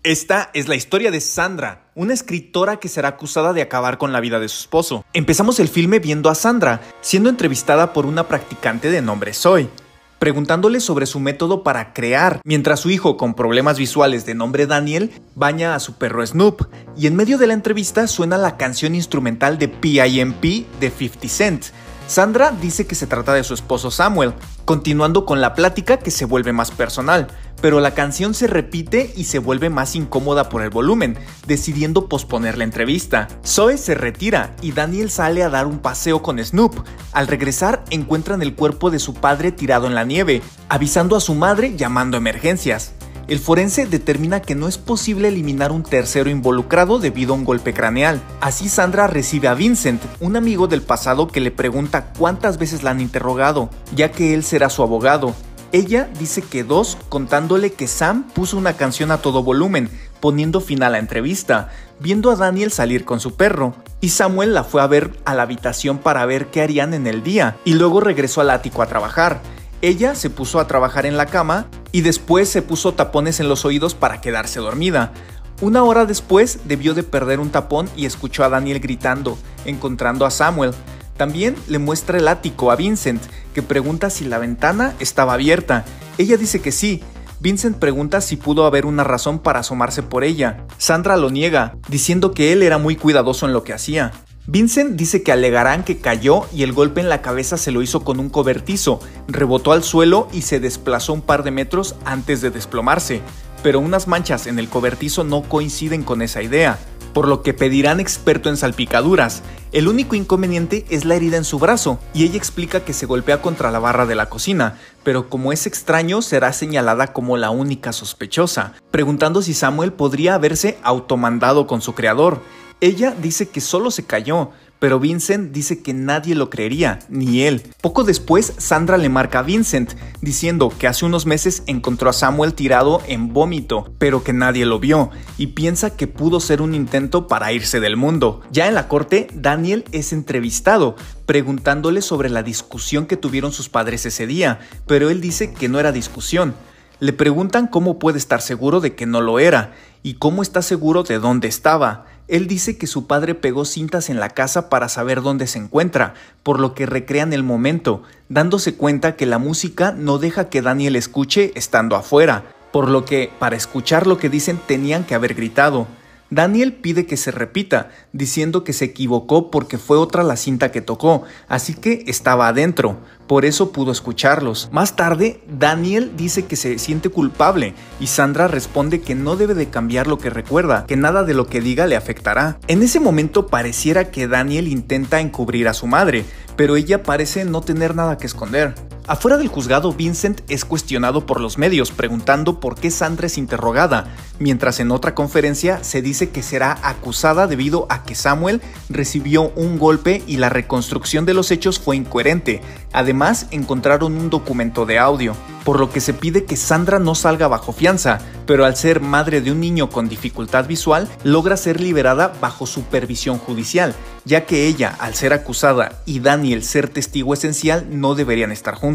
Esta es la historia de Sandra, una escritora que será acusada de acabar con la vida de su esposo. Empezamos el filme viendo a Sandra siendo entrevistada por una practicante de nombre Zoe, preguntándole sobre su método para crear, mientras su hijo con problemas visuales de nombre Daniel baña a su perro Snoop, y en medio de la entrevista suena la canción instrumental de P.I.M.P. de 50 Cent. Sandra dice que se trata de su esposo Samuel, continuando con la plática que se vuelve más personal, pero la canción se repite y se vuelve más incómoda por el volumen, decidiendo posponer la entrevista. Zoe se retira y Daniel sale a dar un paseo con Snoop. Al regresar encuentran el cuerpo de su padre tirado en la nieve, avisando a su madre llamando a emergencias. El forense determina que no es posible eliminar un tercero involucrado debido a un golpe craneal. Así Sandra recibe a Vincent, un amigo del pasado que le pregunta cuántas veces la han interrogado, ya que él será su abogado. Ella dice que 2, contándole que Sam puso una canción a todo volumen, poniendo fin a la entrevista, viendo a Daniel salir con su perro, y Samuel la fue a ver a la habitación para ver qué harían en el día, y luego regresó al ático a trabajar. Ella se puso a trabajar en la cama y después se puso tapones en los oídos para quedarse dormida. Una hora después debió de perder un tapón y escuchó a Daniel gritando, encontrando a Samuel. También le muestra el ático a Vincent, que pregunta si la ventana estaba abierta. Ella dice que sí. Vincent pregunta si pudo haber una razón para asomarse por ella. Sandra lo niega, diciendo que él era muy cuidadoso en lo que hacía. Vincent dice que alegarán que cayó y el golpe en la cabeza se lo hizo con un cobertizo, rebotó al suelo y se desplazó un par de metros antes de desplomarse, pero unas manchas en el cobertizo no coinciden con esa idea, por lo que pedirán experto en salpicaduras. El único inconveniente es la herida en su brazo, y ella explica que se golpea contra la barra de la cocina, pero como es extraño será señalada como la única sospechosa, preguntando si Samuel podría haberse automandado con su creador. Ella dice que solo se cayó, pero Vincent dice que nadie lo creería, ni él. Poco después, Sandra le marca a Vincent, diciendo que hace unos meses encontró a Samuel tirado en vómito, pero que nadie lo vio, y piensa que pudo ser un intento para irse del mundo. Ya en la corte, Daniel es entrevistado, preguntándole sobre la discusión que tuvieron sus padres ese día, pero él dice que no era discusión. Le preguntan cómo puede estar seguro de que no lo era, y cómo está seguro de dónde estaba. Él dice que su padre pegó cintas en la casa para saber dónde se encuentra, por lo que recrean el momento, dándose cuenta que la música no deja que Daniel escuche estando afuera, por lo que, para escuchar lo que dicen, tenían que haber gritado. Daniel pide que se repita, diciendo que se equivocó porque fue otra la cinta que tocó, así que estaba adentro, por eso pudo escucharlos. Más tarde, Daniel dice que se siente culpable y Sandra responde que no debe de cambiar lo que recuerda, que nada de lo que diga le afectará. En ese momento pareciera que Daniel intenta encubrir a su madre, pero ella parece no tener nada que esconder. Afuera del juzgado, Vincent es cuestionado por los medios preguntando por qué Sandra es interrogada, mientras en otra conferencia se dice que será acusada debido a que Samuel recibió un golpe y la reconstrucción de los hechos fue incoherente. Además, encontraron un documento de audio, por lo que se pide que Sandra no salga bajo fianza, pero al ser madre de un niño con dificultad visual, logra ser liberada bajo supervisión judicial, ya que ella, al ser acusada y Daniel ser testigo esencial, no deberían estar juntos.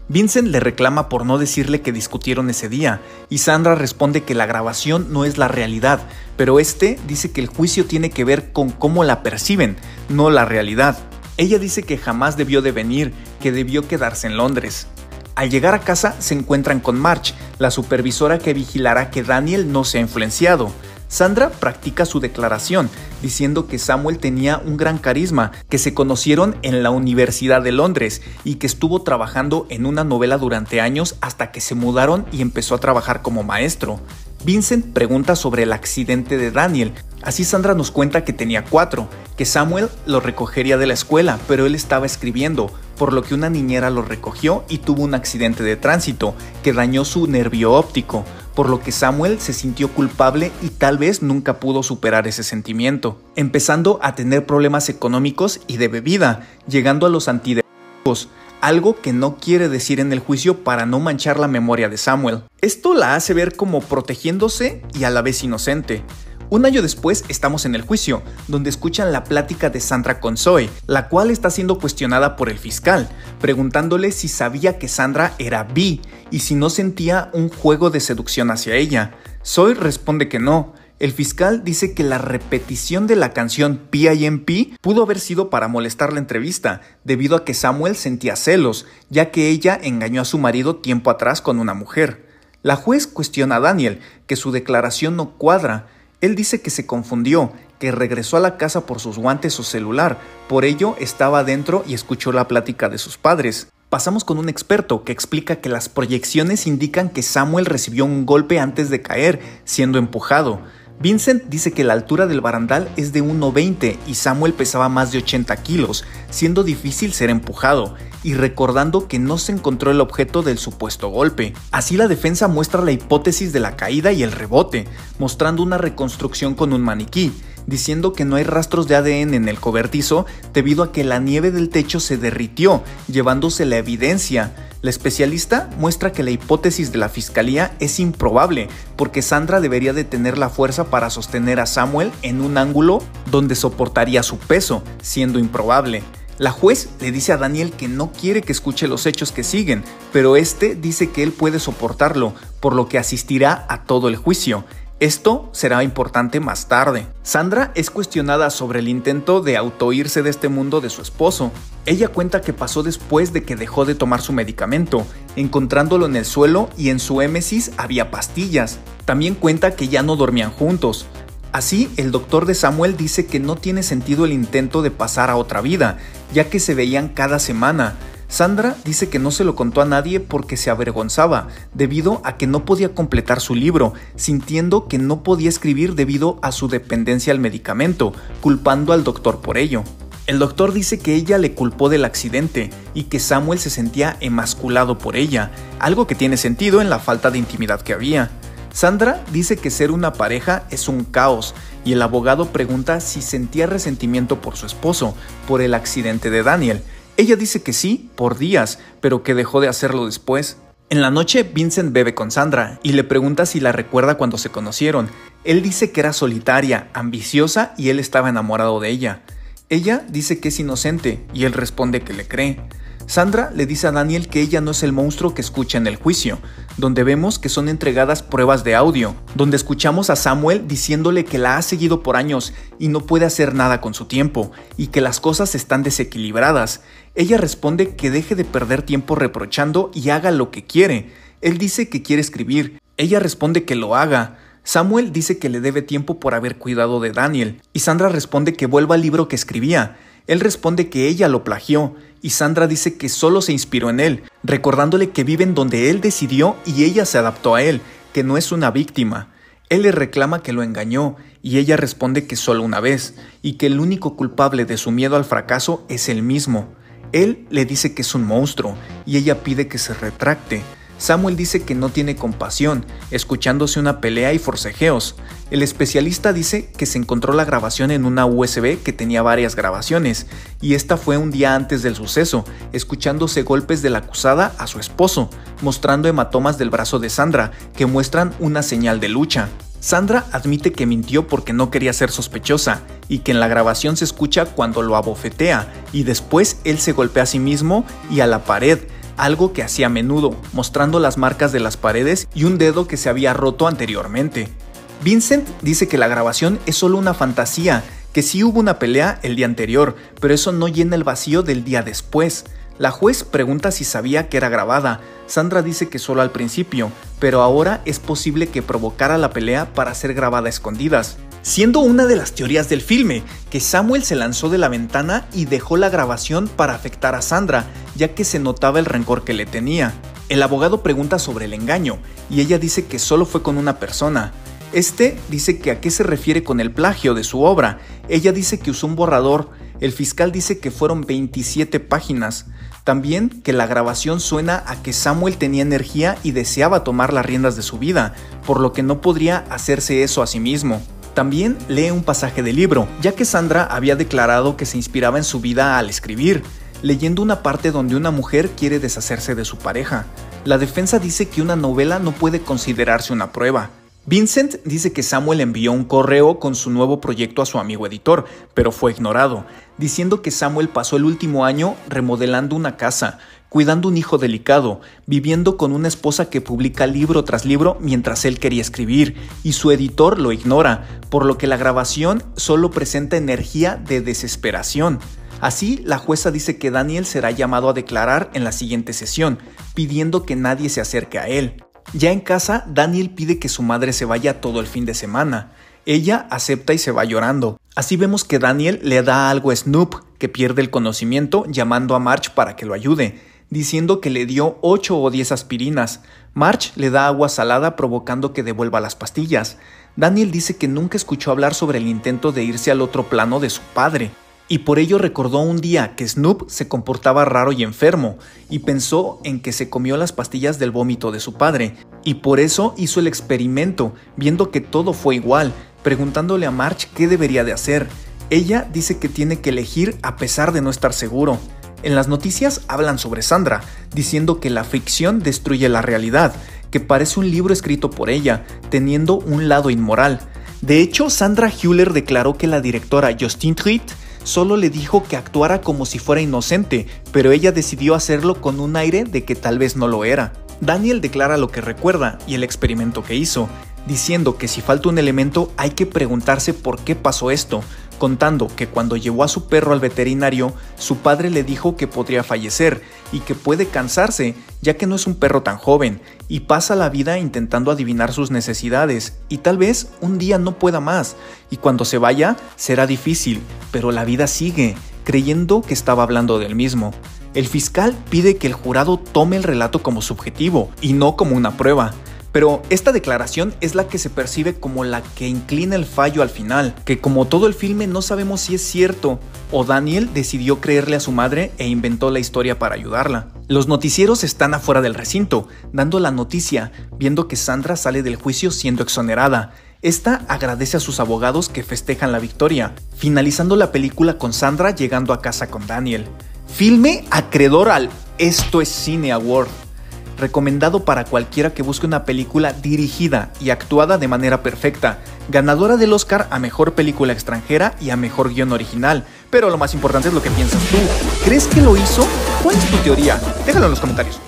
Vincent le reclama por no decirle que discutieron ese día, y Sandra responde que la grabación no es la realidad, pero dice que el juicio tiene que ver con cómo la perciben, no la realidad. Ella dice que jamás debió de venir, que debió quedarse en Londres. Al llegar a casa se encuentran con Marge, la supervisora que vigilará que Daniel no sea influenciado. Sandra practica su declaración, diciendo que Samuel tenía un gran carisma, que se conocieron en la Universidad de Londres y que estuvo trabajando en una novela durante años hasta que se mudaron y empezó a trabajar como maestro. Vincent pregunta sobre el accidente de Daniel, así Sandra nos cuenta que tenía 4, que Samuel lo recogería de la escuela, pero él estaba escribiendo, por lo que una niñera lo recogió y tuvo un accidente de tránsito que dañó su nervio óptico, por lo que Samuel se sintió culpable y tal vez nunca pudo superar ese sentimiento, empezando a tener problemas económicos y de bebida, llegando a los antidepresivos, algo que no quiere decir en el juicio para no manchar la memoria de Samuel. Esto la hace ver como protegiéndose y a la vez inocente. Un año después estamos en el juicio, donde escuchan la plática de Sandra con Zoe, la cual está siendo cuestionada por el fiscal, preguntándole si sabía que Sandra era bi y si no sentía un juego de seducción hacia ella. Zoe responde que no. El fiscal dice que la repetición de la canción P.I.M.P. pudo haber sido para molestar la entrevista, debido a que Samuel sentía celos, ya que ella engañó a su marido tiempo atrás con una mujer. La juez cuestiona a Daniel, que su declaración no cuadra. Él dice que se confundió, que regresó a la casa por sus guantes o celular, por ello estaba adentro y escuchó la plática de sus padres. Pasamos con un experto que explica que las proyecciones indican que Samuel recibió un golpe antes de caer, siendo empujado. Vincent dice que la altura del barandal es de 1,20 y Samuel pesaba más de 80 kilos, siendo difícil ser empujado, y recordando que no se encontró el objeto del supuesto golpe. Así la defensa muestra la hipótesis de la caída y el rebote, mostrando una reconstrucción con un maniquí, diciendo que no hay rastros de ADN en el cobertizo debido a que la nieve del techo se derritió, llevándose la evidencia. La especialista muestra que la hipótesis de la fiscalía es improbable, porque Sandra debería de tener la fuerza para sostener a Samuel en un ángulo donde soportaría su peso, siendo improbable. La juez le dice a Daniel que no quiere que escuche los hechos que siguen, pero este dice que él puede soportarlo, por lo que asistirá a todo el juicio. Esto será importante más tarde. Sandra es cuestionada sobre el intento de autoirse de este mundo de su esposo. Ella cuenta que pasó después de que dejó de tomar su medicamento, encontrándolo en el suelo y en su émesis había pastillas. También cuenta que ya no dormían juntos. Así, el doctor de Samuel dice que no tiene sentido el intento de pasar a otra vida, ya que se veían cada semana. Sandra dice que no se lo contó a nadie porque se avergonzaba, debido a que no podía completar su libro, sintiendo que no podía escribir debido a su dependencia al medicamento, culpando al doctor por ello. El doctor dice que ella le culpó del accidente y que Samuel se sentía emasculado por ella, algo que tiene sentido en la falta de intimidad que había. Sandra dice que ser una pareja es un caos y el abogado pregunta si sentía resentimiento por su esposo, por el accidente de Daniel. Ella dice que sí, por días, pero que dejó de hacerlo después. En la noche, Vincent bebe con Sandra y le pregunta si la recuerda cuando se conocieron. Él dice que era solitaria, ambiciosa y él estaba enamorado de ella. Ella dice que es inocente y él responde que le cree. Sandra le dice a Daniel que ella no es el monstruo que escucha en el juicio, donde vemos que son entregadas pruebas de audio, donde escuchamos a Samuel diciéndole que la ha seguido por años y no puede hacer nada con su tiempo, y que las cosas están desequilibradas. Ella responde que deje de perder tiempo reprochando y haga lo que quiere. Él dice que quiere escribir. Ella responde que lo haga. Samuel dice que le debe tiempo por haber cuidado de Daniel, y Sandra responde que vuelva al libro que escribía. Él responde que ella lo plagió, y Sandra dice que solo se inspiró en él, recordándole que viven donde él decidió y ella se adaptó a él, que no es una víctima. Él le reclama que lo engañó, y ella responde que solo una vez, y que el único culpable de su miedo al fracaso es él mismo. Él le dice que es un monstruo, y ella pide que se retracte. Samuel dice que no tiene compasión, escuchándose una pelea y forcejeos. El especialista dice que se encontró la grabación en una USB que tenía varias grabaciones, y esta fue un día antes del suceso, escuchándose golpes de la acusada a su esposo, mostrando hematomas del brazo de Sandra, que muestran una señal de lucha. Sandra admite que mintió porque no quería ser sospechosa, y que en la grabación se escucha cuando lo abofetea, y después él se golpea a sí mismo y a la pared, algo que hacía a menudo, mostrando las marcas de las paredes y un dedo que se había roto anteriormente. Vincent dice que la grabación es solo una fantasía, que sí hubo una pelea el día anterior, pero eso no llena el vacío del día después. La juez pregunta si sabía que era grabada. Sandra dice que solo al principio, pero ahora es posible que provocara la pelea para ser grabada a escondidas, siendo una de las teorías del filme, que Samuel se lanzó de la ventana y dejó la grabación para afectar a Sandra, ya que se notaba el rencor que le tenía. El abogado pregunta sobre el engaño, y ella dice que solo fue con una persona. Este dice que a qué se refiere con el plagio de su obra. Ella dice que usó un borrador. El fiscal dice que fueron 27 páginas. También que la grabación suena a que Samuel tenía energía y deseaba tomar las riendas de su vida, por lo que no podría hacerse eso a sí mismo. También lee un pasaje del libro, ya que Sandra había declarado que se inspiraba en su vida al escribir, leyendo una parte donde una mujer quiere deshacerse de su pareja. La defensa dice que una novela no puede considerarse una prueba. Vincent dice que Samuel envió un correo con su nuevo proyecto a su amigo editor, pero fue ignorado, diciendo que Samuel pasó el último año remodelando una casa, cuidando un hijo delicado, viviendo con una esposa que publica libro tras libro mientras él quería escribir, y su editor lo ignora, por lo que la grabación solo presenta energía de desesperación. Así, la jueza dice que Daniel será llamado a declarar en la siguiente sesión, pidiendo que nadie se acerque a él. Ya en casa, Daniel pide que su madre se vaya todo el fin de semana. Ella acepta y se va llorando. Así vemos que Daniel le da algo a Snoop, que pierde el conocimiento, llamando a Marge para que lo ayude, diciendo que le dio 8 o 10 aspirinas. Marge le da agua salada provocando que devuelva las pastillas. Daniel dice que nunca escuchó hablar sobre el intento de irse al otro plano de su padre, y por ello recordó un día que Snoop se comportaba raro y enfermo, y pensó en que se comió las pastillas del vómito de su padre, y por eso hizo el experimento, viendo que todo fue igual, preguntándole a Marge qué debería de hacer. Ella dice que tiene que elegir a pesar de no estar seguro. En las noticias hablan sobre Sandra, diciendo que la ficción destruye la realidad, que parece un libro escrito por ella, teniendo un lado inmoral. De hecho, Sandra Hüller declaró que la directora Justine Triet solo le dijo que actuara como si fuera inocente, pero ella decidió hacerlo con un aire de que tal vez no lo era. Daniel declara lo que recuerda y el experimento que hizo, diciendo que si falta un elemento hay que preguntarse por qué pasó esto, contando que cuando llevó a su perro al veterinario, su padre le dijo que podría fallecer y que puede cansarse, ya que no es un perro tan joven, y pasa la vida intentando adivinar sus necesidades, y tal vez un día no pueda más, y cuando se vaya será difícil, pero la vida sigue, creyendo que estaba hablando del mismo. El fiscal pide que el jurado tome el relato como subjetivo, y no como una prueba. Pero esta declaración es la que se percibe como la que inclina el fallo al final, que como todo el filme no sabemos si es cierto, o Daniel decidió creerle a su madre e inventó la historia para ayudarla. Los noticieros están afuera del recinto, dando la noticia, viendo que Sandra sale del juicio siendo exonerada. Esta agradece a sus abogados que festejan la victoria, finalizando la película con Sandra llegando a casa con Daniel. Filme acreedor al Esto es Cine Award. Recomendado para cualquiera que busque una película dirigida y actuada de manera perfecta, ganadora del Oscar a Mejor Película Extranjera y a Mejor Guión Original. Pero lo más importante es lo que piensas tú. ¿Crees que lo hizo? ¿Cuál es tu teoría? Déjalo en los comentarios.